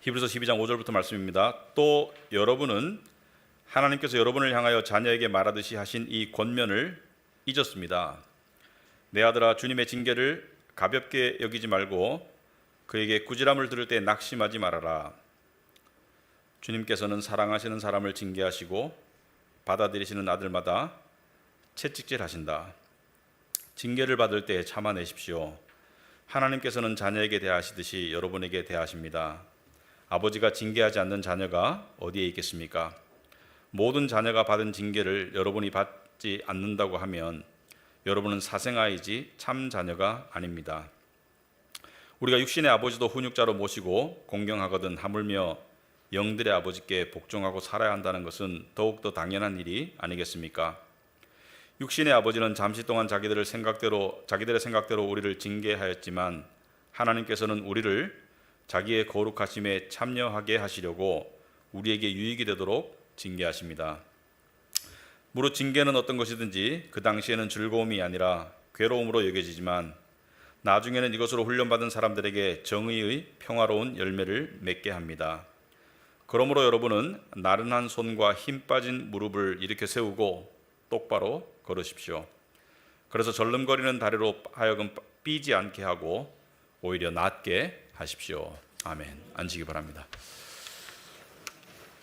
히브리서 12장 5절부터 말씀입니다. 또 여러분은 하나님께서 여러분을 향하여 자녀에게 말하듯이 하신 이 권면을 잊었습니다. 내 아들아, 주님의 징계를 가볍게 여기지 말고 그에게 꾸지람을 들을 때 낙심하지 말아라. 주님께서는 사랑하시는 사람을 징계하시고 받아들이시는 아들마다 채찍질하신다. 징계를 받을 때 참아내십시오. 하나님께서는 자녀에게 대하시듯이 여러분에게 대하십니다. 아버지가 징계하지 않는 자녀가 어디에 있겠습니까? 모든 자녀가 받은 징계를 여러분이 받지 않는다고 하면 여러분은 사생아이지 참 자녀가 아닙니다. 우리가 육신의 아버지도 훈육자로 모시고 공경하거든 하물며 영들의 아버지께 복종하고 살아야 한다는 것은 더욱더 당연한 일이 아니겠습니까? 육신의 아버지는 잠시 동안 자기들의 생각대로 우리를 징계하였지만 하나님께서는 우리를 자기의 거룩하심에 참여하게 하시려고 우리에게 유익이 되도록 징계하십니다. 무릇 징계는 어떤 것이든지 그 당시에는 즐거움이 아니라 괴로움으로 여겨지지만 나중에는 이것으로 훈련받은 사람들에게 정의의 평화로운 열매를 맺게 합니다. 그러므로 여러분은 나른한 손과 힘 빠진 무릎을 일으켜 세우고 똑바로 걸으십시오. 그래서 절름거리는 다리로 하여금 삐지 않게 하고 오히려 낫게 하십시오. 아멘. 앉으시기 바랍니다.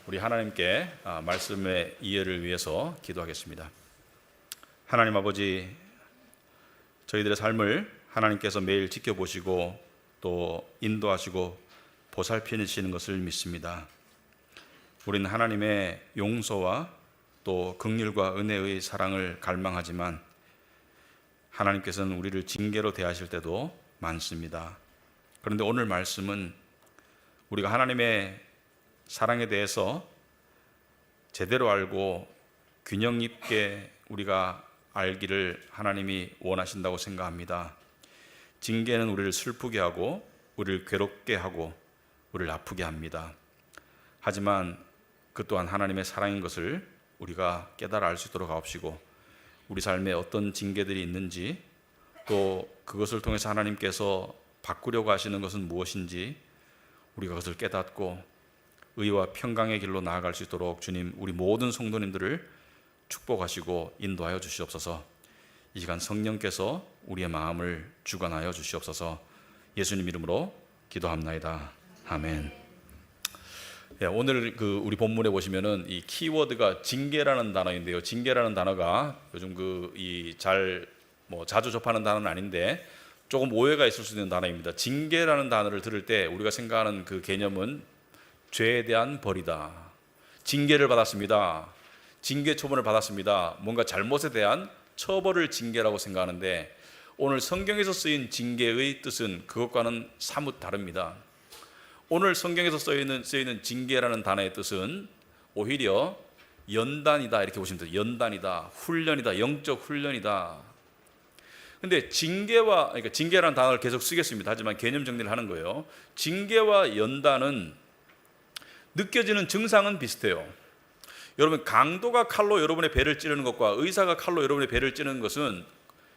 우리 하나님께 말씀의 이해를 위해서 기도하겠습니다. 하나님 아버지, 저희들의 삶을 하나님께서 매일 지켜보시고 또 인도하시고 보살피시는 것을 믿습니다. 우리는 하나님의 용서와 또 긍휼과 은혜의 사랑을 갈망하지만 하나님께서는 우리를 징계로 대하실 때도 많습니다. 그런데 오늘 말씀은 우리가 하나님의 사랑에 대해서 제대로 알고 균형 있게 우리가 알기를 하나님이 원하신다고 생각합니다. 징계는 우리를 슬프게 하고 우리를 괴롭게 하고 우리를 아프게 합니다. 하지만 그 또한 하나님의 사랑인 것을 우리가 깨달아 알 수 있도록 하옵시고 우리 삶에 어떤 징계들이 있는지 또 그것을 통해서 하나님께서 바꾸려고 하시는 것은 무엇인지 우리가 그것을 깨닫고 의와 평강의 길로 나아갈 수 있도록 주님 우리 모든 성도님들을 축복하시고 인도하여 주시옵소서. 이 시간 성령께서 우리의 마음을 주관하여 주시옵소서. 예수님 이름으로 기도합나이다. 아멘. 오늘 우리 본문에 보시면은 이 키워드가 징계라는 단어인데요. 징계라는 단어가 요즘 자주 접하는 단어는 아닌데 조금 오해가 있을 수 있는 단어입니다. 징계라는 단어를 들을 때 우리가 생각하는 그 개념은 죄에 대한 벌이다. 징계를 받았습니다. 징계 처분을 받았습니다. 뭔가 잘못에 대한 처벌을 징계라고 생각하는데 오늘 성경에서 쓰인 징계의 뜻은 그것과는 사뭇 다릅니다. 오늘 성경에서 쓰이는 징계라는 단어의 뜻은 오히려 연단이다 이렇게 보시면 돼요. 연단이다, 훈련이다, 영적 훈련이다. 근데 그러니까 징계라는 단어를 계속 쓰겠습니다. 하지만 개념 정리를 하는 거예요. 징계와 연단은 느껴지는 증상은 비슷해요. 여러분, 강도가 칼로 여러분의 배를 찌르는 것과 의사가 칼로 여러분의 배를 찌르는 것은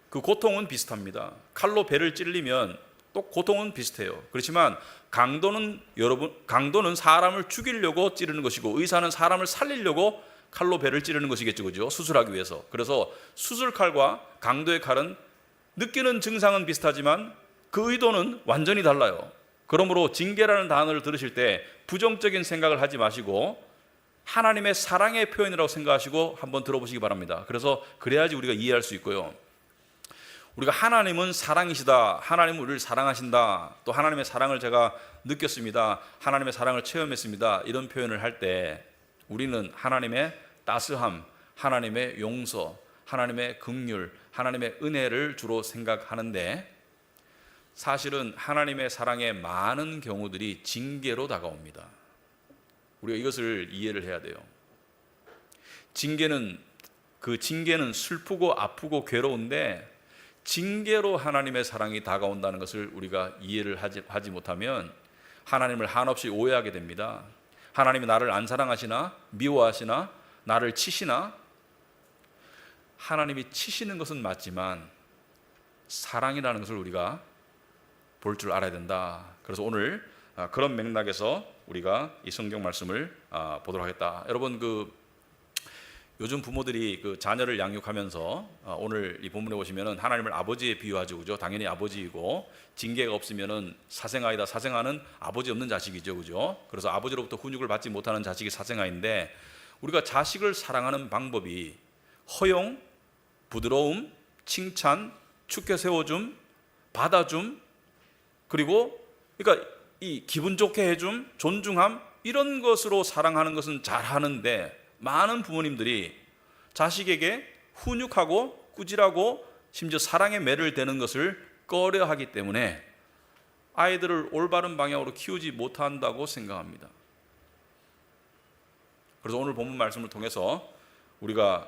그 고통은 비슷합니다. 칼로 배를 찔리면 또 고통은 비슷해요. 그렇지만 강도는 사람을 죽이려고 찌르는 것이고 의사는 사람을 살리려고 칼로 배를 찌르는 것이겠죠, 그죠? 수술하기 위해서. 그래서 수술칼과 강도의 칼은 느끼는 증상은 비슷하지만 그 의도는 완전히 달라요. 그러므로 징계라는 단어를 들으실 때 부정적인 생각을 하지 마시고 하나님의 사랑의 표현이라고 생각하시고 한번 들어보시기 바랍니다. 그래야지 우리가 이해할 수 있고요. 우리가 하나님은 사랑이시다, 하나님은 우리를 사랑하신다, 또 하나님의 사랑을 제가 느꼈습니다, 하나님의 사랑을 체험했습니다, 이런 표현을 할 때 우리는 하나님의 따스함, 하나님의 용서, 하나님의 긍휼, 하나님의 은혜를 주로 생각하는데 사실은 하나님의 사랑의 많은 경우들이 징계로 다가옵니다. 우리가 이것을 이해를 해야 돼요. 징계는 슬프고 아프고 괴로운데 징계로 하나님의 사랑이 다가온다는 것을 우리가 이해를 하지 못하면 하나님을 한없이 오해하게 됩니다. 하나님이 나를 안 사랑하시나? 미워하시나? 나를 치시나? 하나님이 치시는 것은 맞지만 사랑이라는 것을 우리가 볼 줄 알아야 된다. 그래서 오늘 그런 맥락에서 우리가 이 성경 말씀을 보도록 하겠다. 여러분, 요즘 부모들이 자녀를 양육하면서 오늘 이 본문에 보시면은 하나님을 아버지에 비유하죠, 그죠? 당연히 아버지이고, 징계가 없으면은 사생아이다. 사생아는 아버지 없는 자식이죠, 그죠? 그래서 아버지로부터 훈육을 받지 못하는 자식이 사생아인데, 우리가 자식을 사랑하는 방법이 허용, 부드러움, 칭찬, 축켜 세워줌, 받아줌, 그리고 그러니까 이 기분 좋게 해줌, 존중함, 이런 것으로 사랑하는 것은 잘하는데, 많은 부모님들이 자식에게 훈육하고 꾸질하고 심지어 사랑의 매를 대는 것을 꺼려하기 때문에 아이들을 올바른 방향으로 키우지 못한다고 생각합니다. 그래서 오늘 본문 말씀을 통해서 우리가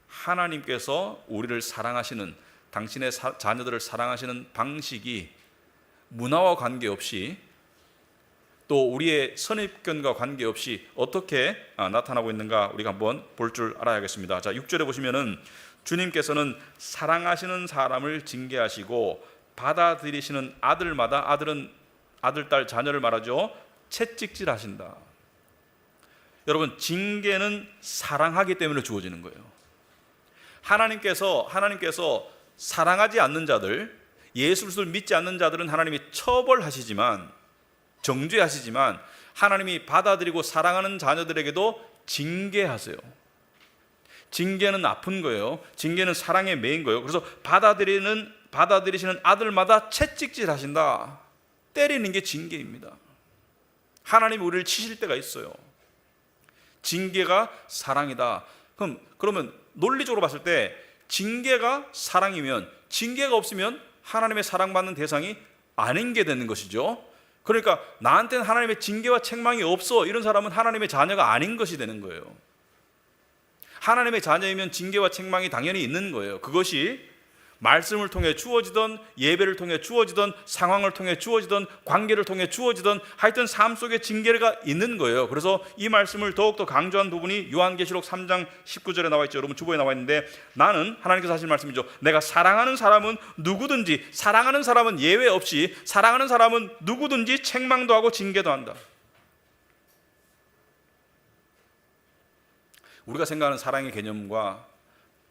하나님께서 우리를 사랑하시는, 당신의 자녀들을 사랑하시는 방식이 문화와 관계없이, 또 우리의 선입견과 관계없이 어떻게 나타나고 있는가 우리가 한번 볼 줄 알아야겠습니다. 자, 6절에 보시면은 주님께서는 사랑하시는 사람을 징계하시고 받아들이시는 아들마다, 아들은 아들, 딸, 자녀를 말하죠, 채찍질하신다. 여러분, 징계는 사랑하기 때문에 주어지는 거예요. 하나님께서 사랑하지 않는 자들, 예수 그리스도를 믿지 않는 자들은 하나님이 처벌하시지만, 정죄하시지만, 하나님이 받아들이고 사랑하는 자녀들에게도 징계하세요. 징계는 아픈 거예요. 징계는 사랑의 매인 거예요. 그래서 받아들이시는 아들마다 채찍질 하신다. 때리는 게 징계입니다. 하나님이 우리를 치실 때가 있어요. 징계가 사랑이다. 그러면 논리적으로 봤을 때 징계가 사랑이면, 징계가 없으면 하나님의 사랑받는 대상이 아닌 게 되는 것이죠. 그러니까 나한테는 하나님의 징계와 책망이 없어, 이런 사람은 하나님의 자녀가 아닌 것이 되는 거예요. 하나님의 자녀이면 징계와 책망이 당연히 있는 거예요. 그것이 말씀을 통해 주어지던, 예배를 통해 주어지던, 상황을 통해 주어지던, 관계를 통해 주어지던, 하여튼 삶 속에 징계가 있는 거예요. 그래서 이 말씀을 더욱더 강조한 부분이 요한계시록 3장 19절에 나와 있죠. 여러분 주보에 나와 있는데, 나는, 하나님께서 하신 말씀이죠, 내가 사랑하는 사람은 누구든지, 사랑하는 사람은 예외 없이, 사랑하는 사람은 누구든지 책망도 하고 징계도 한다. 우리가 생각하는 사랑의 개념과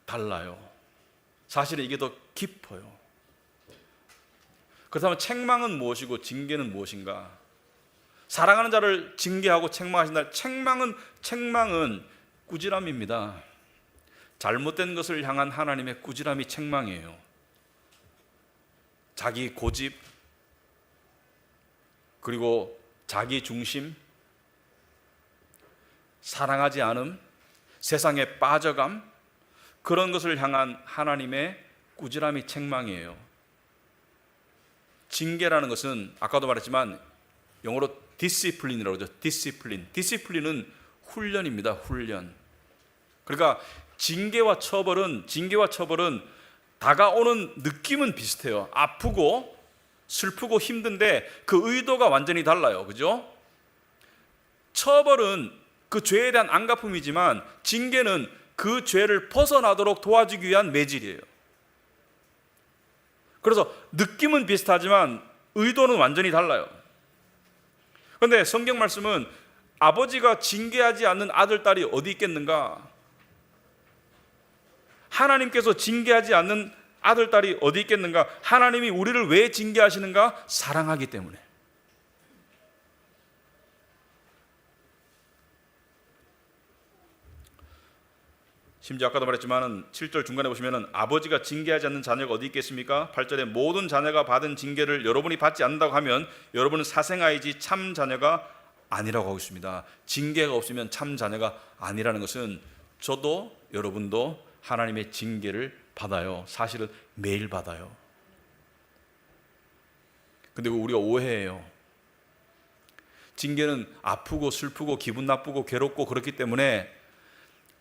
달라요. 사실은 이게 더 깊어요. 그렇다면 책망은 무엇이고 징계는 무엇인가? 사랑하는 자를 징계하고 책망하신다. 책망은 꾸지람입니다. 잘못된 것을 향한 하나님의 꾸지람이 책망이에요. 자기 고집, 그리고 자기 중심, 사랑하지 않음, 세상에 빠져감, 그런 것을 향한 하나님의 꾸지람이 책망이에요. 징계라는 것은 아까도 말했지만 영어로 디시플린이라고 하죠. 디시플린은 훈련입니다. 훈련. 그러니까 징계와 처벌은 다가오는 느낌은 비슷해요. 아프고 슬프고 힘든데 그 의도가 완전히 달라요. 그죠? 처벌은 그 죄에 대한 안갚음이지만, 징계는 그 죄를 벗어나도록 도와주기 위한 매질이에요. 그래서 느낌은 비슷하지만 의도는 완전히 달라요. 그런데 성경 말씀은 아버지가 징계하지 않는 아들, 딸이 어디 있겠는가? 하나님께서 징계하지 않는 아들, 딸이 어디 있겠는가? 하나님이 우리를 왜 징계하시는가? 사랑하기 때문에. 심지어 아까도 말했지만 7절 중간에 보시면 아버지가 징계하지 않는 자녀가 어디 있겠습니까? 8절에 모든 자녀가 받은 징계를 여러분이 받지 않는다고 하면 여러분은 사생아이지 참 자녀가 아니라고 하고 있습니다. 징계가 없으면 참 자녀가 아니라는 것은 저도 여러분도 하나님의 징계를 받아요. 사실은 매일 받아요. 근데 우리가 오해해요. 징계는 아프고 슬프고 기분 나쁘고 괴롭고 그렇기 때문에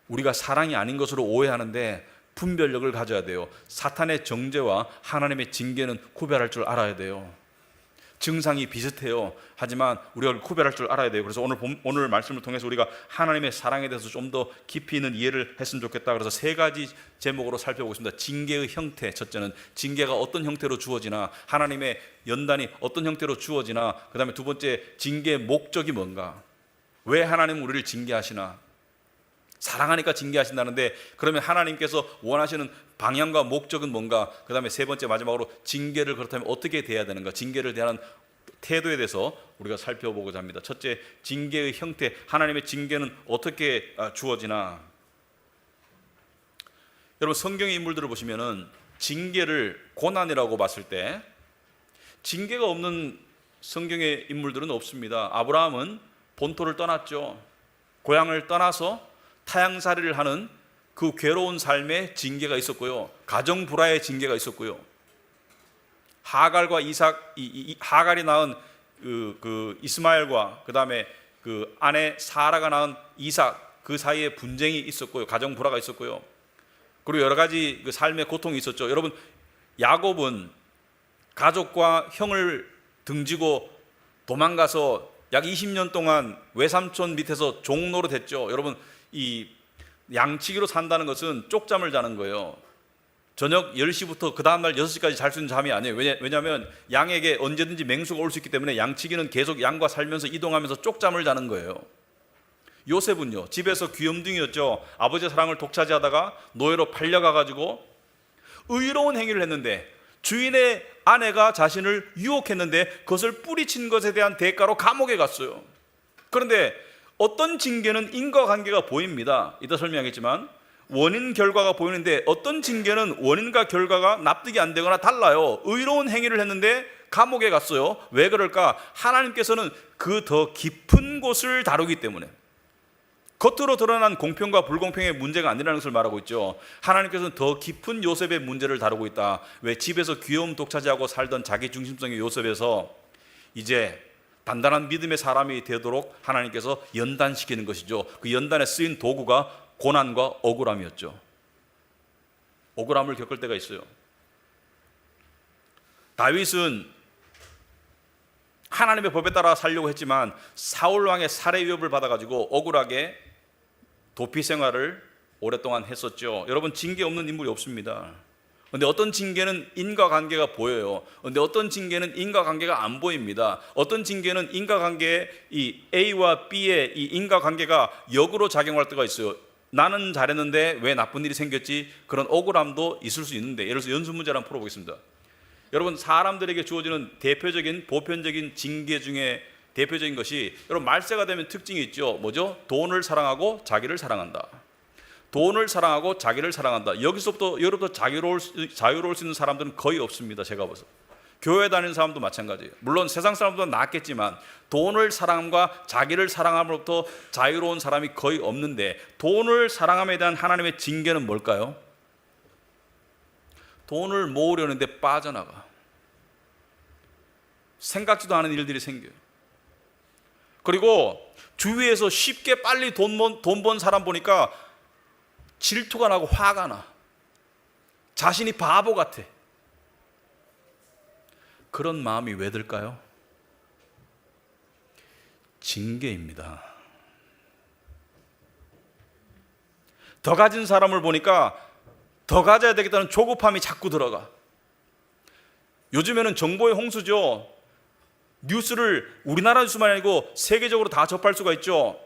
우리가 사랑이 아닌 것으로 오해하는데, 분별력을 가져야 돼요. 사탄의 정죄와 하나님의 징계는 구별할 줄 알아야 돼요. 증상이 비슷해요. 하지만 우리가 구별할 줄 알아야 돼요. 그래서 오늘 말씀을 통해서 우리가 하나님의 사랑에 대해서 좀 더 깊이 있는 이해를 했으면 좋겠다. 그래서 세 가지 제목으로 살펴보겠습니다. 징계의 형태, 첫째는 징계가 어떤 형태로 주어지나, 하나님의 연단이 어떤 형태로 주어지나, 그 다음에 두 번째, 징계의 목적이 뭔가, 왜 하나님은 우리를 징계하시나, 사랑하니까 징계하신다는데 그러면 하나님께서 원하시는 방향과 목적은 뭔가, 그 다음에 세 번째 마지막으로 징계를 그렇다면 어떻게 대해야 되는가, 징계를 대하는 태도에 대해서 우리가 살펴보고자 합니다. 첫째, 징계의 형태, 하나님의 징계는 어떻게 주어지나. 여러분, 성경의 인물들을 보시면은 징계를 고난이라고 봤을 때 징계가 없는 성경의 인물들은 없습니다. 아브라함은 본토를 떠났죠. 고향을 떠나서 타향살이를 하는 그 괴로운 삶에 징계가 있었고요. 가정 불화의 징계가 있었고요. 하갈과 하갈이 낳은 그 이스마엘과 그 다음에 그 아내 사라가 낳은 이삭, 그 사이에 분쟁이 있었고요. 가정 불화가 있었고요. 그리고 여러 가지 그 삶의 고통이 있었죠. 여러분, 야곱은 가족과 형을 등지고 도망가서 약 20년 동안 외삼촌 밑에서 종노릇 했죠. 여러분, 이 양치기로 산다는 것은 쪽잠을 자는 거예요. 저녁 10시부터 그 다음날 6시까지 잘 수 있는 잠이 아니에요. 왜냐하면 양에게 언제든지 맹수가 올 수 있기 때문에 양치기는 계속 양과 살면서 이동하면서 쪽잠을 자는 거예요. 요셉은요, 집에서 귀염둥이였죠. 아버지의 사랑을 독차지하다가 노예로 팔려가가지고 의로운 행위를 했는데 주인의 아내가 자신을 유혹했는데 그것을 뿌리친 것에 대한 대가로 감옥에 갔어요. 그런데 어떤 징계는 인과관계가 보입니다. 이따 설명하겠지만 원인 결과가 보이는데 어떤 징계는 원인과 결과가 납득이 안 되거나 달라요. 의로운 행위를 했는데 감옥에 갔어요. 왜 그럴까? 하나님께서는 그 더 깊은 곳을 다루기 때문에. 겉으로 드러난 공평과 불공평의 문제가 아니라는 것을 말하고 있죠. 하나님께서는 더 깊은 요셉의 문제를 다루고 있다. 왜? 집에서 귀여움 독차지하고 살던 자기중심성의 요셉에서 이제 단단한 믿음의 사람이 되도록 하나님께서 연단시키는 것이죠. 그 연단에 쓰인 도구가 고난과 억울함이었죠. 억울함을 겪을 때가 있어요. 다윗은 하나님의 법에 따라 살려고 했지만 사울 왕의 살해 위협을 받아가지고 억울하게 도피 생활을 오랫동안 했었죠. 여러분, 징계 없는 인물이 없습니다. 그런데 어떤 징계는 인과관계가 보여요. 그런데 어떤 징계는 인과관계가 안 보입니다. 어떤 징계는 인과관계의 이 A와 B의 이 인과관계가 역으로 작용할 때가 있어요. 나는 잘했는데 왜 나쁜 일이 생겼지? 그런 억울함도 있을 수 있는데, 예를 들어서 연습 문제를 한번 풀어보겠습니다. 여러분, 사람들에게 주어지는 대표적인 보편적인 징계 중에 대표적인 것이, 여러분, 말세가 되면 특징이 있죠. 뭐죠? 돈을 사랑하고 자기를 사랑한다. 돈을 사랑하고 자기를 사랑한다. 여기서부터 여러분 자유로울 수 있는 사람들은 거의 없습니다. 제가 봐서. 교회 다니는 사람도 마찬가지예요. 물론 세상 사람보다 낫겠지만 돈을 사랑함과 자기를 사랑함으로부터 자유로운 사람이 거의 없는데, 돈을 사랑함에 대한 하나님의 징계는 뭘까요? 돈을 모으려는데 빠져나가. 생각지도 않은 일들이 생겨요. 그리고 주위에서 쉽게 빨리 돈 번 사람 보니까 질투가 나고 화가 나. 자신이 바보 같아. 그런 마음이 왜 들까요? 징계입니다. 더 가진 사람을 보니까 더 가져야 되겠다는 조급함이 자꾸 들어가. 요즘에는 정보의 홍수죠. 뉴스를 우리나라 뉴스만 아니고 세계적으로 다 접할 수가 있죠.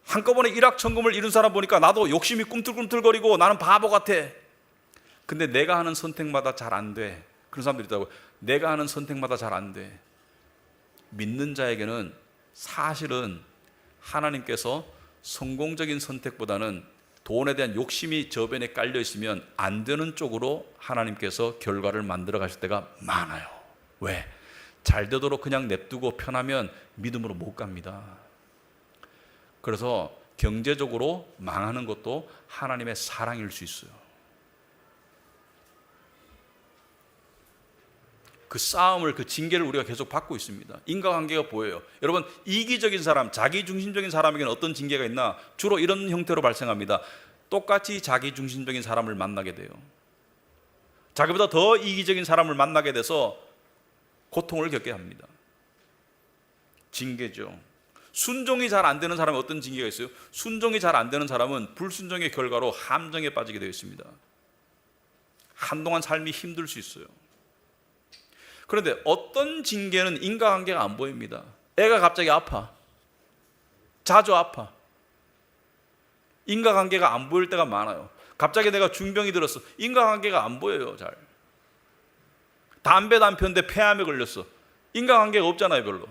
한꺼번에 일확천금을 이룬 사람 보니까 나도 욕심이 꿈틀꿈틀거리고 나는 바보 같아. 근데 내가 하는 선택마다 잘 안 돼. 그런 사람들이 있다고. 내가 하는 선택마다 잘 안 돼. 믿는 자에게는 사실은 하나님께서 성공적인 선택보다는 돈에 대한 욕심이 저변에 깔려 있으면 안 되는 쪽으로 하나님께서 결과를 만들어 가실 때가 많아요. 왜? 잘 되도록 그냥 냅두고 편하면 믿음으로 못 갑니다. 그래서 경제적으로 망하는 것도 하나님의 사랑일 수 있어요. 그 싸움을, 그 징계를 우리가 계속 받고 있습니다. 인과관계가 보여요. 여러분, 이기적인 사람, 자기중심적인 사람에게는 어떤 징계가 있나? 주로 이런 형태로 발생합니다. 똑같이 자기중심적인 사람을 만나게 돼요. 자기보다 더 이기적인 사람을 만나게 돼서 고통을 겪게 합니다. 징계죠. 순종이 잘 안 되는 사람은 어떤 징계가 있어요? 순종이 잘 안 되는 사람은 불순종의 결과로 함정에 빠지게 되어 있습니다. 한동안 삶이 힘들 수 있어요. 그런데 어떤 징계는 인과관계가 안 보입니다. 애가 갑자기 아파. 자주 아파. 인과관계가 안 보일 때가 많아요. 갑자기 내가 중병이 들었어. 인과관계가 안 보여요. 잘. 담배도 안 피웠는데 폐암에 걸렸어. 인과관계가 없잖아요. 별로.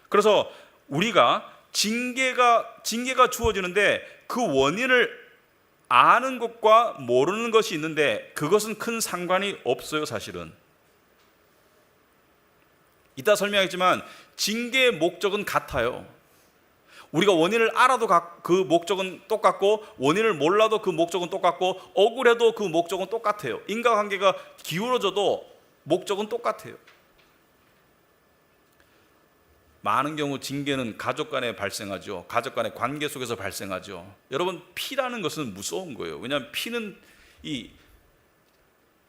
그래서 우리가 징계가 주어지는데 그 원인을 아는 것과 모르는 것이 있는데 그것은 큰 상관이 없어요. 사실은. 이따 설명하겠지만 징계의 목적은 같아요. 우리가 원인을 알아도 그 목적은 똑같고 원인을 몰라도 그 목적은 똑같고 억울해도 그 목적은 똑같아요. 인과관계가 기울어져도 목적은 똑같아요. 많은 경우 징계는 가족 간에 발생하죠. 가족 간의 관계 속에서 발생하죠. 여러분, 피라는 것은 무서운 거예요. 왜냐하면 피는 이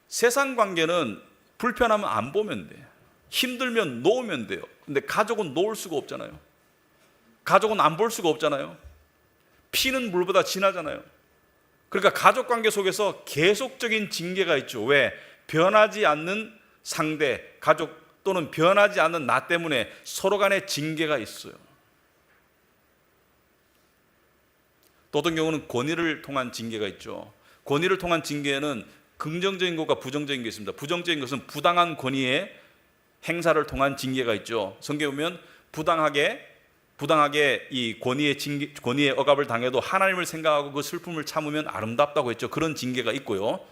세상 관계는 불편하면 안 보면 돼. 힘들면 놓으면 돼요. 근데 가족은 놓을 수가 없잖아요. 가족은 안 볼 수가 없잖아요. 피는 물보다 진하잖아요. 그러니까 가족 관계 속에서 계속적인 징계가 있죠. 왜? 변하지 않는 상대, 가족 또는 변하지 않는 나 때문에 서로 간에 징계가 있어요. 또 어떤 경우는 권위를 통한 징계가 있죠. 권위를 통한 징계에는 긍정적인 것과 부정적인 게 있습니다. 부정적인 것은 부당한 권위의 행사를 통한 징계가 있죠. 성경에 보면 부당하게 이 권위의 억압을 당해도 하나님을 생각하고 그 슬픔을 참으면 아름답다고 했죠. 그런 징계가 있고요.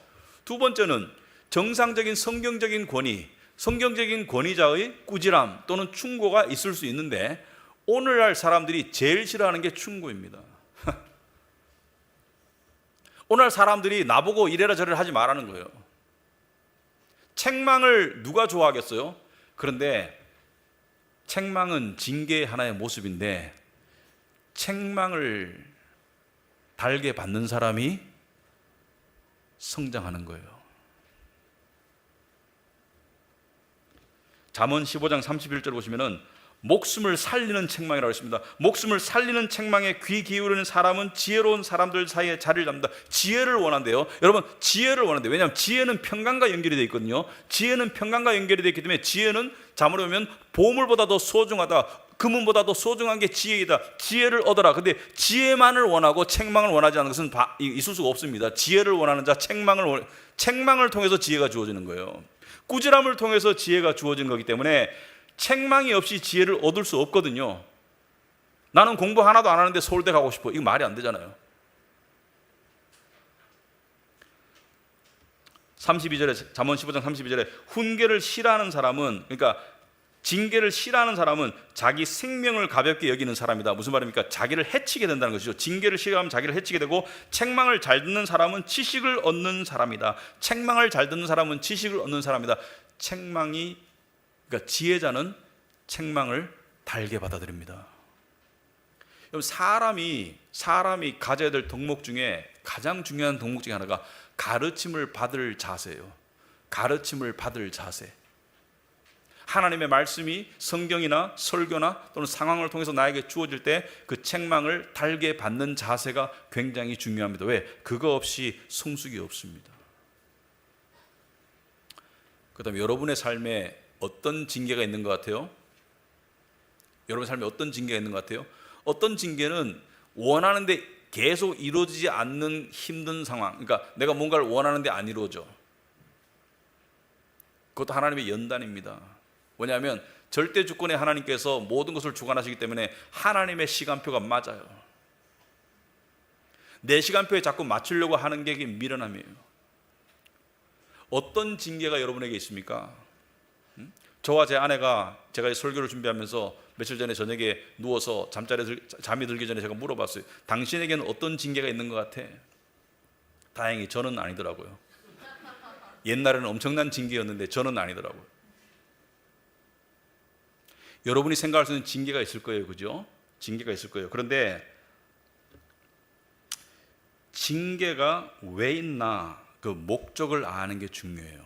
두 번째는 정상적인 성경적인 권위자의 꾸지람 또는 충고가 있을 수 있는데 오늘날 사람들이 제일 싫어하는 게 충고입니다. 오늘날 사람들이 나보고 이래라 저래라 하지 말라는 거예요. 책망을 누가 좋아하겠어요? 그런데 책망은 징계의 하나의 모습인데 책망을 달게 받는 사람이 성장하는 거예요. 잠언 15장 31절 보시면은 목숨을 살리는 책망이라고 했습니다. 목숨을 살리는 책망에 귀 기울이는 사람은 지혜로운 사람들 사이에 자리를 잡는다. 지혜를 원한대요. 여러분, 지혜를 원한대요. 왜냐하면 지혜는 평강과 연결이 되어 있거든요. 지혜는 평강과 연결이 되어 있기 때문에 지혜는 자문에 보면 보물보다 더 소중하다. 금은보다 더 소중한 게 지혜이다. 지혜를 얻어라. 근데 지혜만을 원하고 책망을 원하지 않는 것은 있을 수가 없습니다. 지혜를 원하는 자, 책망을 통해서 지혜가 주어지는 거예요. 꾸지람을 통해서 지혜가 주어진 거기 때문에 책망이 없이 지혜를 얻을 수 없거든요. 나는 공부 하나도 안 하는데 서울대 가고 싶어. 이거 말이 안 되잖아요. 32절에 잠언 15장 32절에 훈계를 싫어하는 사람은, 그러니까 징계를 싫어하는 사람은 자기 생명을 가볍게 여기는 사람이다. 무슨 말입니까? 자기를 해치게 된다는 것이죠. 징계를 싫어하면 자기를 해치게 되고 책망을 잘 듣는 사람은 지식을 얻는 사람이다. 책망을 잘 듣는 사람은 지식을 얻는 사람이다. 그러니까 지혜자는 책망을 달게 받아들입니다. 여러분, 사람이 가져야 될 덕목 중에 가장 중요한 덕목 중에 하나가 가르침을 받을 자세예요. 가르침을 받을 자세. 하나님의 말씀이 성경이나 설교나 또는 상황을 통해서 나에게 주어질 때 그 책망을 달게 받는 자세가 굉장히 중요합니다. 왜? 그거 없이 성숙이 없습니다. 그다음에 여러분의 삶에 어떤 징계가 있는 것 같아요? 여러분 삶에 어떤 징계가 있는 것 같아요? 어떤 징계는 원하는데 계속 이루어지지 않는 힘든 상황, 그러니까 내가 뭔가를 원하는데 안 이루어져. 그것도 하나님의 연단입니다. 왜냐하면 절대 주권의 하나님께서 모든 것을 주관하시기 때문에 하나님의 시간표가 맞아요. 내 시간표에 자꾸 맞추려고 하는 게 이게 미련함이에요. 어떤 징계가 여러분에게 있습니까? 저와 제 아내가 제가 설교를 준비하면서 며칠 전에 저녁에 누워서 잠이 들기 전에 제가 물어봤어요. 당신에게는 어떤 징계가 있는 것 같아? 다행히 저는 아니더라고요. 옛날에는 엄청난 징계였는데 저는 아니더라고요. 여러분이 생각할 수 있는 징계가 있을 거예요. 그죠? 징계가 있을 거예요. 그런데 징계가 왜 있나 그 목적을 아는 게 중요해요.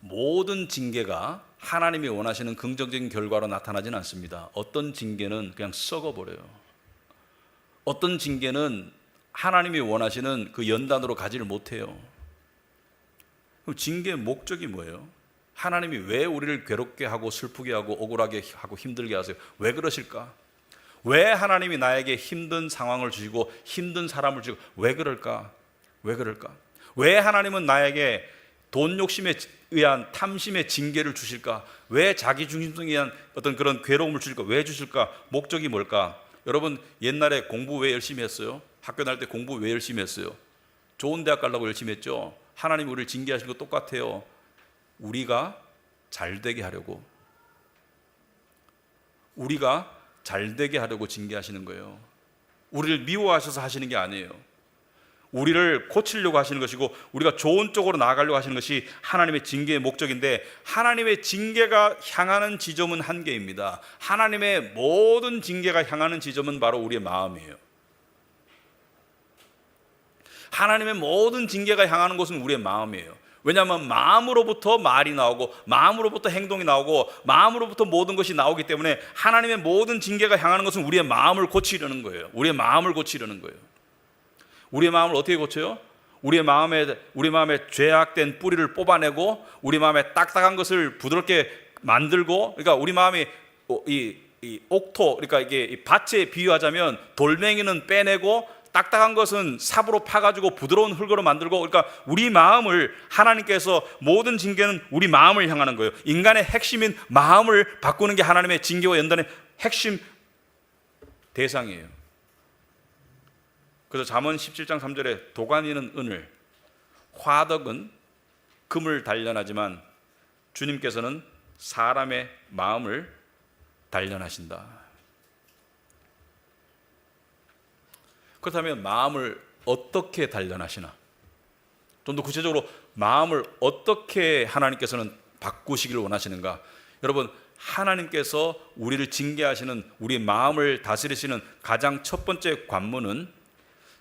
모든 징계가 하나님이 원하시는 긍정적인 결과로 나타나지는 않습니다. 어떤 징계는 그냥 썩어버려요. 어떤 징계는 하나님이 원하시는 그 연단으로 가지를 못해요. 그럼 징계의 목적이 뭐예요? 하나님이 왜 우리를 괴롭게 하고 슬프게 하고 억울하게 하고 힘들게 하세요? 왜 그러실까? 왜 하나님이 나에게 힘든 상황을 주시고 힘든 사람을 주시고 왜 그럴까? 왜 그럴까? 왜 하나님은 나에게 돈 욕심에 의한 탐심의 징계를 주실까? 왜 자기 중심성에 의한 어떤 그런 괴로움을 주실까? 왜 주실까? 목적이 뭘까? 여러분 옛날에 공부 왜 열심히 했어요? 학교 다닐 때 공부 왜 열심히 했어요? 좋은 대학 가려고 열심히 했죠. 하나님이 우리를 징계하시는 거 똑같아요. 우리가 잘 되게 하려고, 우리가 잘 되게 하려고 징계하시는 거예요. 우리를 미워하셔서 하시는 게 아니에요. 우리를 고치려고 하시는 것이고 우리가 좋은 쪽으로 나아가려고 하시는 것이 하나님의 징계의 목적인데, 하나님의 징계가 향하는 지점은 한 개입니다. 하나님의 모든 징계가 향하는 지점은 바로 우리의 마음이에요. 하나님의 모든 징계가 향하는 곳은 우리의 마음이에요. 왜냐하면 마음으로부터 말이 나오고 마음으로부터 행동이 나오고 마음으로부터 모든 것이 나오기 때문에 하나님의 모든 징계가 향하는 것은 우리의 마음을 고치려는 거예요. 우리의 마음을 고치려는 거예요. 우리의 마음을 어떻게 고쳐요? 우리 마음에 죄악된 뿌리를 뽑아내고 우리 마음에 딱딱한 것을 부드럽게 만들고, 그러니까 우리 마음이 이 옥토, 그러니까 이게 밭에 비유하자면 돌멩이는 빼내고 딱딱한 것은 삽으로 파가지고 부드러운 흙으로 만들고, 그러니까 우리 마음을 하나님께서 모든 징계는 우리 마음을 향하는 거예요. 인간의 핵심인 마음을 바꾸는 게 하나님의 징계와 연단의 핵심 대상이에요. 그래서 잠언 17장 3절에 도가니는 은을, 화덕은 금을 단련하지만 주님께서는 사람의 마음을 단련하신다. 그렇다면 마음을 어떻게 단련하시나? 좀 더 구체적으로 마음을 어떻게 하나님께서는 바꾸시기를 원하시는가? 여러분, 하나님께서 우리를 징계하시는, 우리 마음을 다스리시는 가장 첫 번째 관문은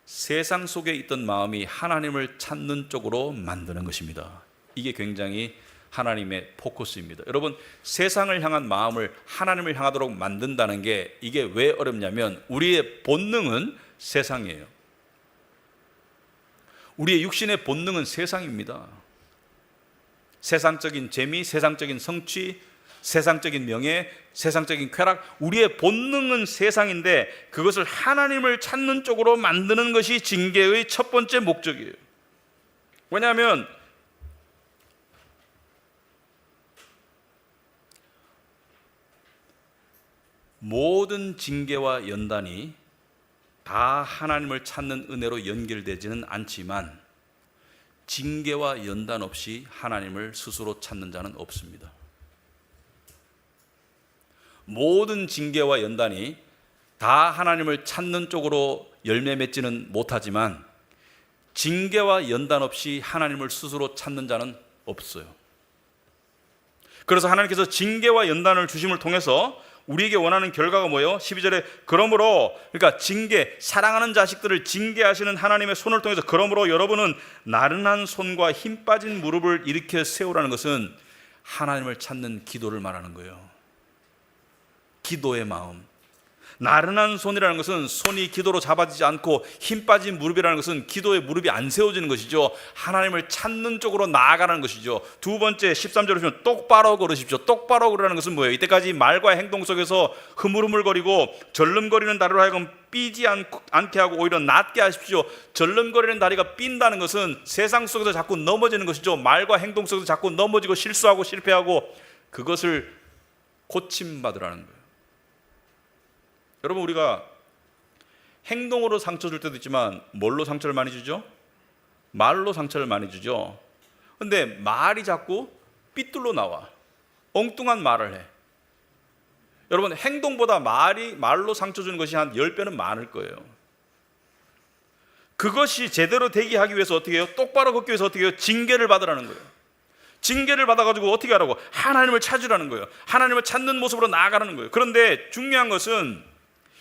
세상 속에 있던 마음이 하나님을 찾는 쪽으로 만드는 것입니다. 이게 굉장히 하나님의 포커스입니다. 여러분, 세상을 향한 마음을 하나님을 향하도록 만든다는 게 이게 왜 어렵냐면 우리의 본능은 세상이에요. 우리의 육신의 본능은 세상입니다. 세상적인 재미, 세상적인 성취, 세상적인 명예, 세상적인 쾌락, 우리의 본능은 세상인데 그것을 하나님을 찾는 쪽으로 만드는 것이 징계의 첫 번째 목적이에요. 왜냐하면 모든 징계와 연단이 다 하나님을 찾는 은혜로 연결되지는 않지만 징계와 연단 없이 하나님을 스스로 찾는 자는 없습니다. 모든 징계와 연단이 다 하나님을 찾는 쪽으로 열매 맺지는 못하지만 징계와 연단 없이 하나님을 스스로 찾는 자는 없어요. 그래서 하나님께서 징계와 연단을 주심을 통해서 우리에게 원하는 결과가 뭐예요? 12절에 그러므로, 그러니까 징계, 사랑하는 자식들을 징계하시는 하나님의 손을 통해서 그러므로 여러분은 나른한 손과 힘 빠진 무릎을 일으켜 세우라는 것은 하나님을 찾는 기도를 말하는 거예요. 기도의 마음. 나른한 손이라는 것은 손이 기도로 잡아지지 않고 힘 빠진 무릎이라는 것은 기도의 무릎이 안 세워지는 것이죠. 하나님을 찾는 쪽으로 나아가는 것이죠. 두 번째 13절에 보시면 똑바로 걸으십시오. 똑바로 걸으라는 것은 뭐예요? 이때까지 말과 행동 속에서 흐물흐물거리고 절름거리는 다리로 하여금 삐지 않게 하고 오히려 낮게 하십시오. 절름거리는 다리가 삔다는 것은 세상 속에서 자꾸 넘어지는 것이죠. 말과 행동 속에서 자꾸 넘어지고 실수하고 실패하고 그것을 고침받으라는 거예요. 여러분, 우리가 행동으로 상처 줄 때도 있지만 뭘로 상처를 많이 주죠? 말로 상처를 많이 주죠. 근데 말이 자꾸 삐뚤로 나와. 엉뚱한 말을 해. 여러분, 행동보다 말로 상처 주는 것이 한 10배는 많을 거예요. 그것이 제대로 되게 하기 위해서 어떻게 해요? 똑바로 걷기 위해서 어떻게 해요? 징계를 받으라는 거예요. 징계를 받아가지고 어떻게 하라고? 하나님을 찾으라는 거예요. 하나님을 찾는 모습으로 나아가라는 거예요. 그런데 중요한 것은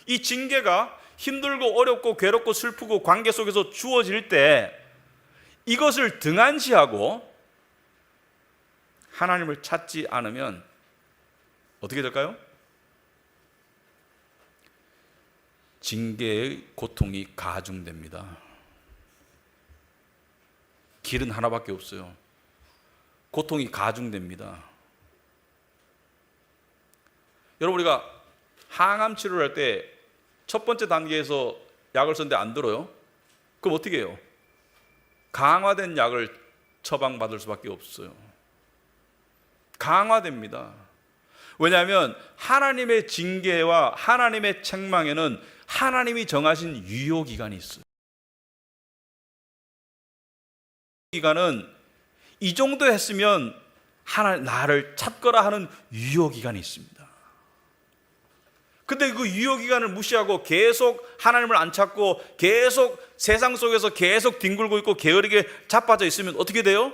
이 징계가 힘들고 어렵고 괴롭고 슬프고 관계 속에서 주어질 때 이것을 등한시하고 하나님을 찾지 않으면 어떻게 될까요? 징계의 고통이 가중됩니다. 길은 하나밖에 없어요. 고통이 가중됩니다. 여러분, 우리가 항암 치료를 할 때 첫 번째 단계에서 약을 썼는데 안 들어요? 그럼 어떻게 해요? 강화된 약을 처방받을 수밖에 없어요. 강화됩니다. 왜냐하면 하나님의 징계와 하나님의 책망에는 하나님이 정하신 유효기간이 있어요. 기간은 이 정도 했으면 나를 찾거라 하는 유효기간이 있습니다. 근데 그 유효기간을 무시하고 계속 하나님을 안 찾고 계속 세상 속에서 계속 뒹굴고 있고 게으르게 자빠져 있으면 어떻게 돼요?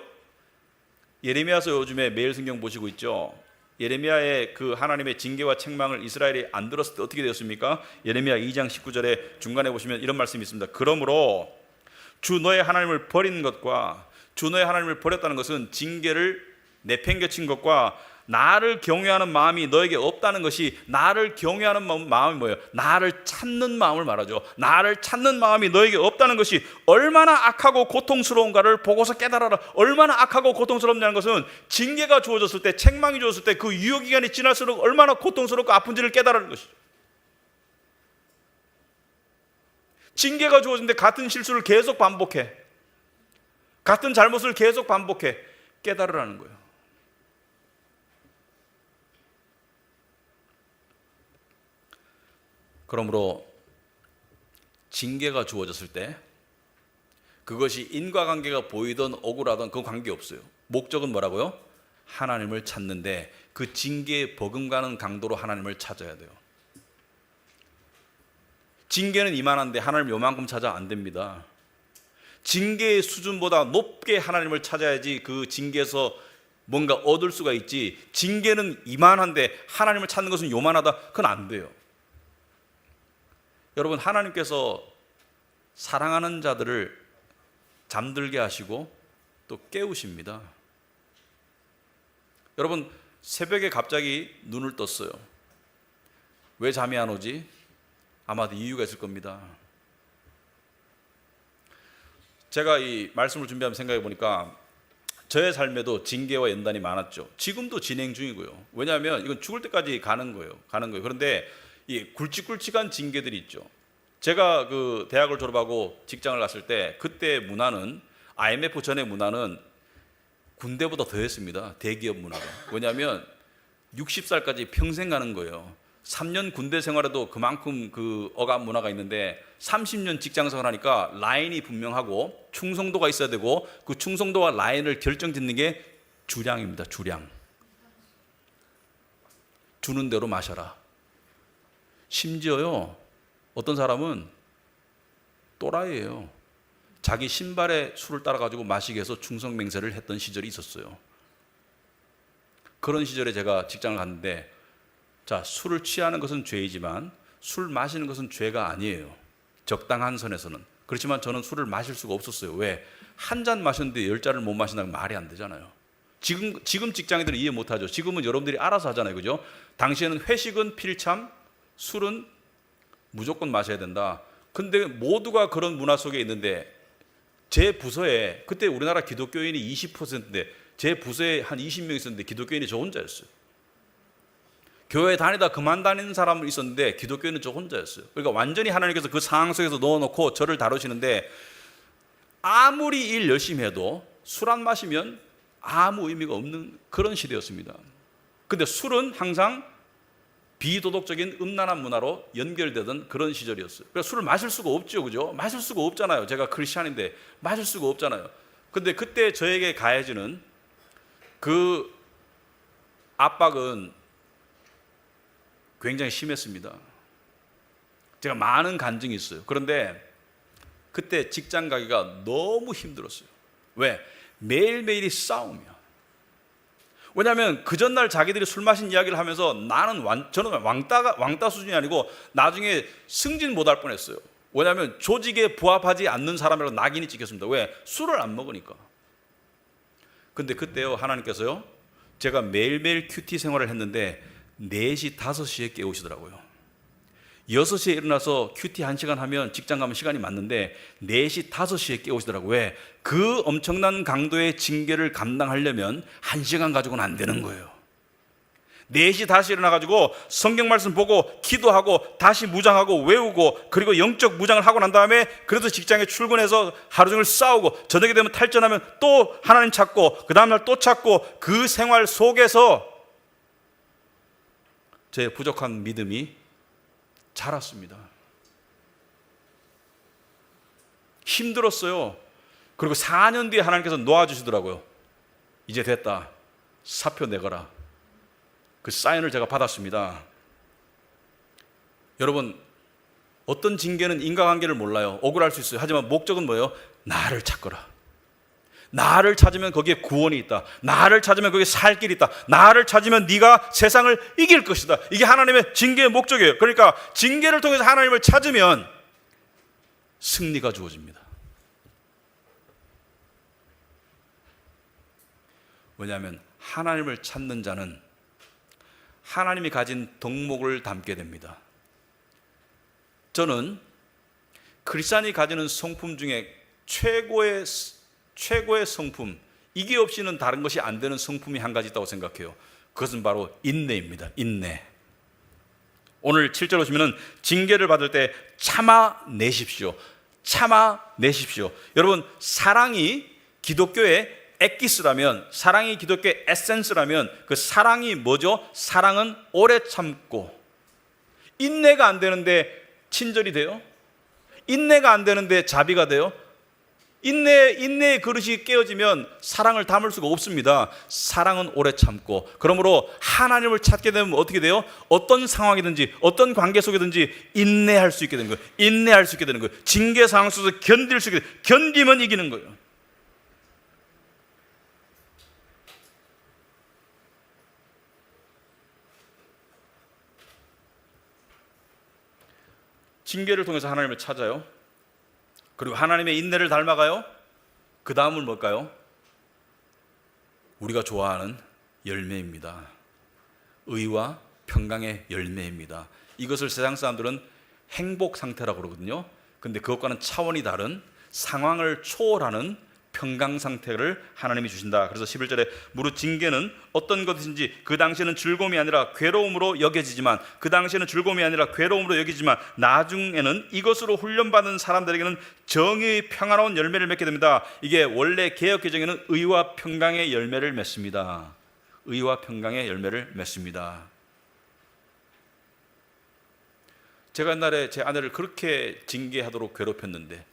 예레미야서 요즘에 매일 성경 보시고 있죠. 예레미야의 그 하나님의 징계와 책망을 이스라엘이 안 들었을 때 어떻게 되었습니까? 예레미야 2장 19절에 중간에 보시면 이런 말씀이 있습니다. 그러므로 주 너의 하나님을 버리는 것과 주 너의 하나님을 버렸다는 것은 징계를 내팽개친 것과 나를 경외하는 마음이 너에게 없다는 것이, 나를 경외하는 마음이 뭐예요? 나를 찾는 마음을 말하죠. 나를 찾는 마음이 너에게 없다는 것이 얼마나 악하고 고통스러운가를 보고서 깨달아라. 얼마나 악하고 고통스럽냐는 것은 징계가 주어졌을 때, 책망이 주어졌을 때 그 유효기간이 지날수록 얼마나 고통스럽고 아픈지를 깨달는 것이죠. 징계가 주어졌는데 같은 실수를 계속 반복해, 같은 잘못을 계속 반복해, 깨달으라는 거예요. 그러므로 징계가 주어졌을 때 그것이 인과관계가 보이든 억울하든 그 관계없어요. 목적은 뭐라고요? 하나님을 찾는데 그 징계에 버금가는 강도로 하나님을 찾아야 돼요. 징계는 이만한데 하나님 요만큼 찾아 안 됩니다. 징계의 수준보다 높게 하나님을 찾아야지 그 징계에서 뭔가 얻을 수가 있지, 징계는 이만한데 하나님을 찾는 것은 요만하다, 그건 안 돼요. 여러분, 하나님께서 사랑하는 자들을 잠들게 하시고 또 깨우십니다. 여러분, 새벽에 갑자기 눈을 떴어요. 왜 잠이 안 오지? 아마도 이유가 있을 겁니다. 제가 이 말씀을 준비하면서 생각해 보니까 저의 삶에도 징계와 연단이 많았죠. 지금도 진행 중이고요. 왜냐하면 이건 죽을 때까지 가는 거예요. 그런데 이 굵직굵직한 징계들이 있죠. 제가 그 대학을 졸업하고 직장을 갔을 때 그때 문화는, IMF 전의 문화는 군대보다 더했습니다. 대기업 문화가. 왜냐하면 60살까지 평생 가는 거예요. 3년 군대 생활에도 그만큼 그 억압 문화가 있는데 30년 직장 생활하니까 라인이 분명하고 충성도가 있어야 되고, 그 충성도와 라인을 결정짓는 게 주량입니다. 주량. 주는 대로 마셔라. 심지어요, 어떤 사람은 또라이예요. 자기 신발에 술을 따라가지고 마시게 해서 충성맹세를 했던 시절이 있었어요. 그런 시절에 제가 직장을 갔는데, 자, 술을 취하는 것은 죄이지만 술 마시는 것은 죄가 아니에요. 적당한 선에서는. 그렇지만 저는 술을 마실 수가 없었어요. 왜? 한 잔 마셨는데 10잔을 못 마신다면 말이 안 되잖아요. 지금 직장인들은 이해 못하죠. 지금은 여러분들이 알아서 하잖아요. 그죠? 당시에는 회식은 필참, 술은 무조건 마셔야 된다. 근데 모두가 그런 문화 속에 있는데, 제 부서에 그때 우리나라 기독교인이 20%인데 제 부서에 한 20명 있었는데 기독교인이 저 혼자였어요. 교회 다니다 그만 다니는 사람은 있었는데 기독교인은 저 혼자였어요. 그러니까 완전히 하나님께서 그 상황 속에서 넣어놓고 저를 다루시는데, 아무리 일 열심히 해도 술 안 마시면 아무 의미가 없는 그런 시대였습니다. 근데 술은 항상 비도덕적인 음란한 문화로 연결되던 그런 시절이었어요. 그래서 술을 마실 수가 없죠, 그죠? 마실 수가 없잖아요. 제가 크리스찬인데 마실 수가 없잖아요. 근데 그때 저에게 가해지는 그 압박은 굉장히 심했습니다. 제가 많은 간증이 있어요. 그런데 그때 직장 가기가 너무 힘들었어요. 왜? 매일매일이 싸움이야. 왜냐하면 그 전날 자기들이 술 마신 이야기를 하면서 저는 왕따 수준이 아니고 나중에 승진 못할 뻔했어요. 왜냐하면 조직에 부합하지 않는 사람이라고 낙인이 찍혔습니다. 왜? 술을 안 먹으니까. 근데 그때요, 하나님께서요, 제가 매일매일 큐티 생활을 했는데 4시, 5시에 깨우시더라고요. 6시에 일어나서 큐티 1시간 하면 직장 가면 시간이 맞는데 4시, 5시에 깨우시더라고요. 왜? 그 엄청난 강도의 징계를 감당하려면 1시간 가지고는 안 되는 거예요. 4시 다시 일어나가지고 성경 말씀 보고 기도하고 다시 무장하고 외우고 그리고 영적 무장을 하고 난 다음에 그래도 직장에 출근해서 하루 종일 싸우고 저녁에 되면 탈전하면 또 하나님 찾고 그 다음날 또 찾고 그 생활 속에서 제 부족한 믿음이 자랐습니다. 힘들었어요. 그리고 4년 뒤에 하나님께서 놓아주시더라고요. 이제 됐다. 사표 내거라. 그 사인을 제가 받았습니다. 여러분, 어떤 징계는 인과관계를 몰라요. 억울할 수 있어요. 하지만 목적은 뭐예요? 나를 찾거라. 나를 찾으면 거기에 구원이 있다. 나를 찾으면 거기에 살 길이 있다. 나를 찾으면 네가 세상을 이길 것이다. 이게 하나님의 징계의 목적이에요. 그러니까 징계를 통해서 하나님을 찾으면 승리가 주어집니다. 왜냐하면 하나님을 찾는 자는 하나님이 가진 덕목을 담게 됩니다. 저는 크리스찬이 가지는 성품 중에 최고의 성품, 이게 없이는 다른 것이 안 되는 성품이 한 가지 있다고 생각해요. 그것은 바로 인내입니다. 인내. 오늘 7절 보시면은 징계를 받을 때 참아내십시오. 참아내십시오. 여러분, 사랑이 기독교의 엑기스라면, 사랑이 기독교의 에센스라면 그 사랑이 뭐죠? 사랑은 오래 참고. 인내가 안 되는데 친절이 돼요? 인내가 안 되는데 자비가 돼요? 인내의 그릇이 깨어지면 사랑을 담을 수가 없습니다. 사랑은 오래 참고. 그러므로 하나님을 찾게 되면 어떻게 돼요? 어떤 상황이든지 어떤 관계 속이든지 인내할 수 있게 되는 거예요. 인내할 수 있게 되는 거예요. 징계 상황 속에서 견딜 수 있게 돼요. 견디면 이기는 거예요. 징계를 통해서 하나님을 찾아요. 그리고 하나님의 인내를 닮아가요. 그 다음은 뭘까요? 우리가 좋아하는 열매입니다. 의와 평강의 열매입니다. 이것을 세상 사람들은 행복 상태라고 그러거든요. 근데 그것과는 차원이 다른 상황을 초월하는 평강 상태를 하나님이 주신다. 그래서 11절에 무릇 징계는 어떤 것이든지 그 당시에는 즐거움이 아니라 괴로움으로 여겨지지만 나중에는 이것으로 훈련받은 사람들에게는 정의의 평화로운 열매를 맺게 됩니다. 이게 원래 개역개정에는 의와 평강의 열매를 맺습니다. 의와 평강의 열매를 맺습니다. 제가 옛날에 제 아내를 그렇게 징계하도록 괴롭혔는데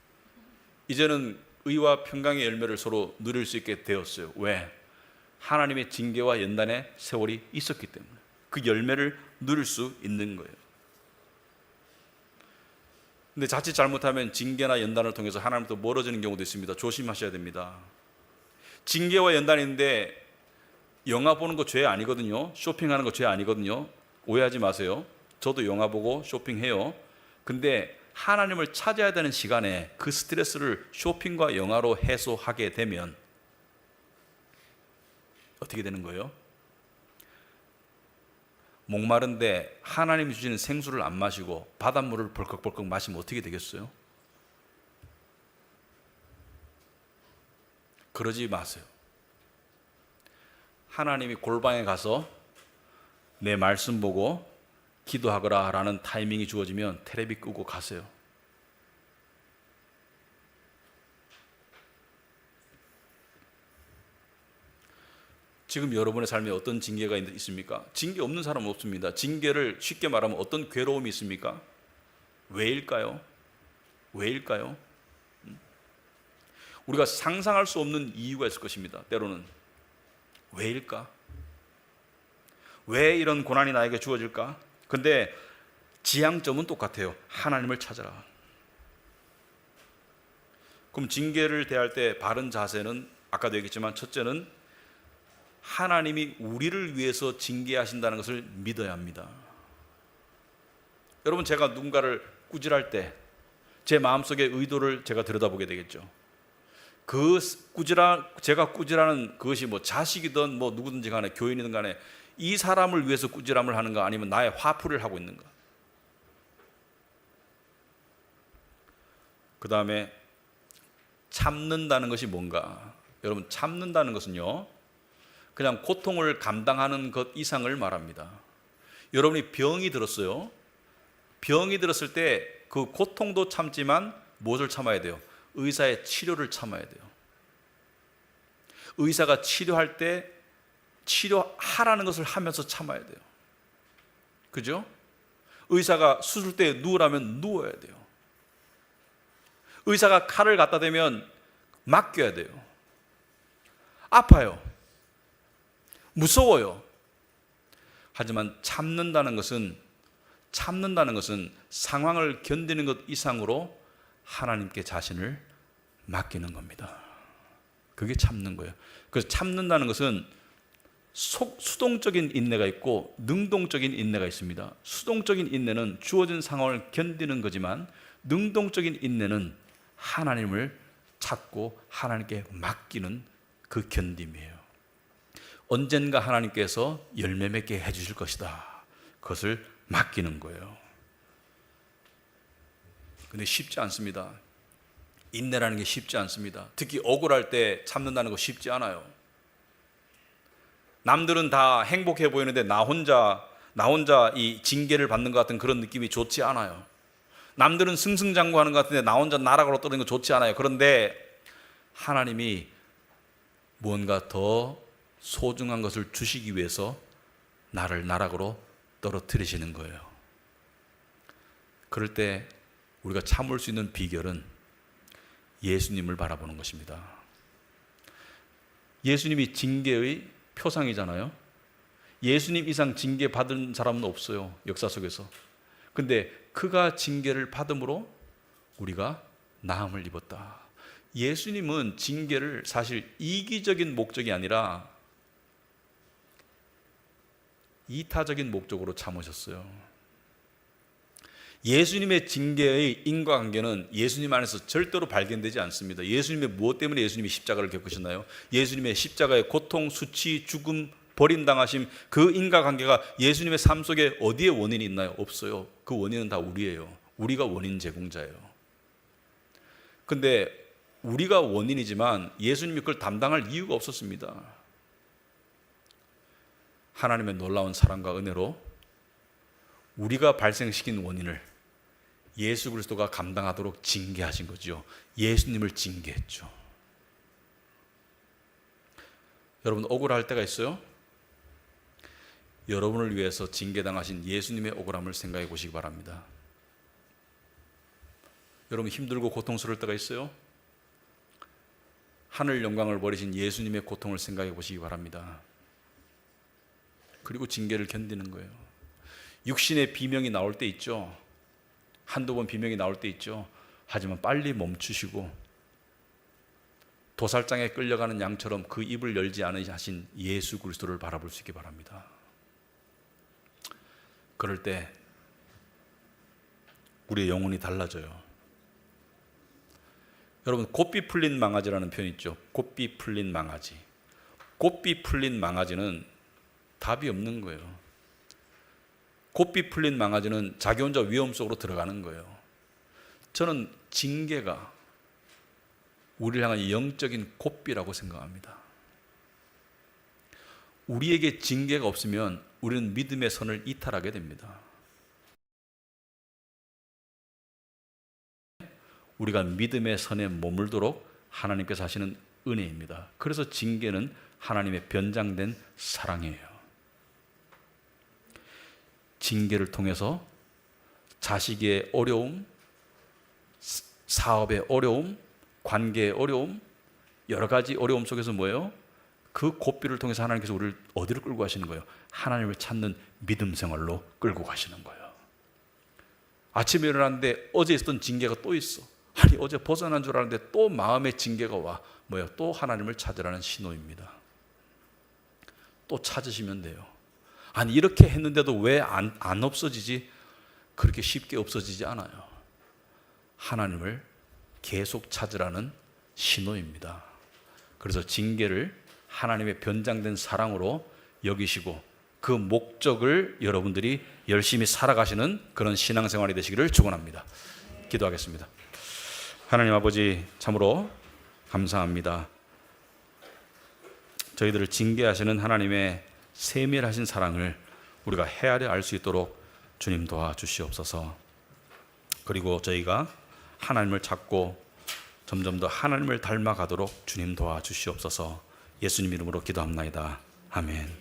이제는 의와 평강의 열매를 서로 누릴 수 있게 되었어요. 왜? 하나님의 징계와 연단의 세월이 있었기 때문에 그 열매를 누릴 수 있는 거예요. 근데 자칫 잘못하면 징계나 연단을 통해서 하나님부터 멀어지는 경우도 있습니다. 조심하셔야 됩니다. 징계와 연단이 있는데 영화 보는 거 죄 아니거든요. 쇼핑하는 거 죄 아니거든요. 오해하지 마세요. 저도 영화 보고 쇼핑해요. 근데 하나님을 찾아야 되는 시간에 그 스트레스를 쇼핑과 영화로 해소하게 되면 어떻게 되는 거예요? 목마른데 하나님이 주시는 생수를 안 마시고 바닷물을 벌컥벌컥 마시면 어떻게 되겠어요? 그러지 마세요. 하나님이 골방에 가서 내 말씀 보고 기도하거라 라는 타이밍이 주어지면 텔레비 끄고 가세요. 지금 여러분의 삶에 어떤 징계가 있습니까? 징계 없는 사람은 없습니다. 징계를 쉽게 말하면 어떤 괴로움이 있습니까? 왜일까요? 왜일까요? 우리가 상상할 수 없는 이유가 있을 것입니다. 때로는 왜일까? 왜 이런 고난이 나에게 주어질까? 근데 지향점은 똑같아요. 하나님을 찾아라. 그럼 징계를 대할 때 바른 자세는 아까도 얘기했지만 첫째는 하나님이 우리를 위해서 징계하신다는 것을 믿어야 합니다. 여러분, 제가 누군가를 꾸질할 때 제 마음속의 의도를 제가 들여다보게 되겠죠. 제가 꾸지라는 그것이 뭐 자식이든 뭐 누구든지 간에 교인이든 간에 이 사람을 위해서 꾸지람을 하는가 아니면 나의 화풀이를 하고 있는가. 그 다음에 참는다는 것이 뭔가. 여러분, 참는다는 것은요, 그냥 고통을 감당하는 것 이상을 말합니다. 여러분이 병이 들었어요. 병이 들었을 때 그 고통도 참지만 무엇을 참아야 돼요? 의사의 치료를 참아야 돼요. 의사가 치료할 때 치료하라는 것을 하면서 참아야 돼요. 그죠? 의사가 수술대에 누우라면 누워야 돼요. 의사가 칼을 갖다 대면 맡겨야 돼요. 아파요. 무서워요. 하지만 참는다는 것은 상황을 견디는 것 이상으로 하나님께 자신을 맡기는 겁니다. 그게 참는 거예요. 그래서 참는다는 것은 수동적인 인내가 있고 능동적인 인내가 있습니다. 수동적인 인내는 주어진 상황을 견디는 거지만 능동적인 인내는 하나님을 찾고 하나님께 맡기는 그 견딤이에요. 언젠가 하나님께서 열매 맺게 해주실 것이다. 그것을 맡기는 거예요. 근데 쉽지 않습니다. 인내라는 게 쉽지 않습니다. 특히 억울할 때 참는다는 거 쉽지 않아요. 남들은 다 행복해 보이는데 나 혼자 이 징계를 받는 것 같은 그런 느낌이 좋지 않아요. 남들은 승승장구하는 것 같은데 나 혼자 나락으로 떨어지는 거 좋지 않아요. 그런데 하나님이 무언가 더 소중한 것을 주시기 위해서 나를 나락으로 떨어뜨리시는 거예요. 그럴 때 우리가 참을 수 있는 비결은 예수님을 바라보는 것입니다. 예수님이 징계의 표상이잖아요. 예수님 이상 징계 받은 사람은 없어요, 역사 속에서. 근데 그가 징계를 받음으로 우리가 나음을 입었다. 예수님은 징계를 사실 이기적인 목적이 아니라 이타적인 목적으로 참으셨어요. 예수님의 징계의 인과관계는 예수님 안에서 절대로 발견되지 않습니다. 예수님의 무엇 때문에 예수님이 십자가를 겪으셨나요? 예수님의 십자가의 고통, 수치, 죽음, 버림당하심, 그 인과관계가 예수님의 삶 속에 어디에 원인이 있나요? 없어요. 그 원인은 다 우리예요. 우리가 원인 제공자예요. 근데 우리가 원인이지만 예수님이 그걸 담당할 이유가 없었습니다. 하나님의 놀라운 사랑과 은혜로 우리가 발생시킨 원인을 예수 그리스도가 감당하도록 징계하신 거죠. 예수님을 징계했죠. 여러분, 억울할 때가 있어요? 여러분을 위해서 징계당하신 예수님의 억울함을 생각해 보시기 바랍니다. 여러분, 힘들고 고통스러울 때가 있어요? 하늘 영광을 버리신 예수님의 고통을 생각해 보시기 바랍니다. 그리고 징계를 견디는 거예요. 육신의 비명이 나올 때 있죠. 한두 번 비명이 나올 때 있죠. 하지만 빨리 멈추시고 도살장에 끌려가는 양처럼 그 입을 열지 않으신 예수 그리스도를 바라볼 수 있기 바랍니다. 그럴 때 우리의 영혼이 달라져요. 여러분, 고삐 풀린 망아지라는 표현 있죠. 고삐 풀린 망아지. 고삐 풀린 망아지는 답이 없는 거예요. 고삐 풀린 망아지는 자기 혼자 위험 속으로 들어가는 거예요. 저는 징계가 우리를 향한 영적인 고삐라고 생각합니다. 우리에게 징계가 없으면 우리는 믿음의 선을 이탈하게 됩니다. 우리가 믿음의 선에 머물도록 하나님께서 하시는 은혜입니다. 그래서 징계는 하나님의 변장된 사랑이에요. 징계를 통해서 자식의 어려움, 사업의 어려움, 관계의 어려움, 여러 가지 어려움 속에서 뭐예요? 그 고삐를 통해서 하나님께서 우리를 어디로 끌고 가시는 거예요? 하나님을 찾는 믿음 생활로 끌고 가시는 거예요. 아침에 일어났는데 어제 있었던 징계가 또 있어. 아니, 어제 벗어난 줄 알았는데 또 마음의 징계가 와. 뭐예요? 또 하나님을 찾으라는 신호입니다. 또 찾으시면 돼요. 아니, 이렇게 했는데도 왜 안 없어지지? 그렇게 쉽게 없어지지 않아요. 하나님을 계속 찾으라는 신호입니다. 그래서 징계를 하나님의 변장된 사랑으로 여기시고 그 목적을 여러분들이 열심히 살아가시는 그런 신앙생활이 되시기를 축원합니다. 기도하겠습니다. 하나님 아버지, 참으로 감사합니다. 저희들을 징계하시는 하나님의 세밀하신 사랑을 우리가 헤아려 알 수 있도록 주님 도와주시옵소서. 그리고 저희가 하나님을 찾고 점점 더 하나님을 닮아가도록 주님 도와주시옵소서. 예수님 이름으로 기도합나이다. 아멘.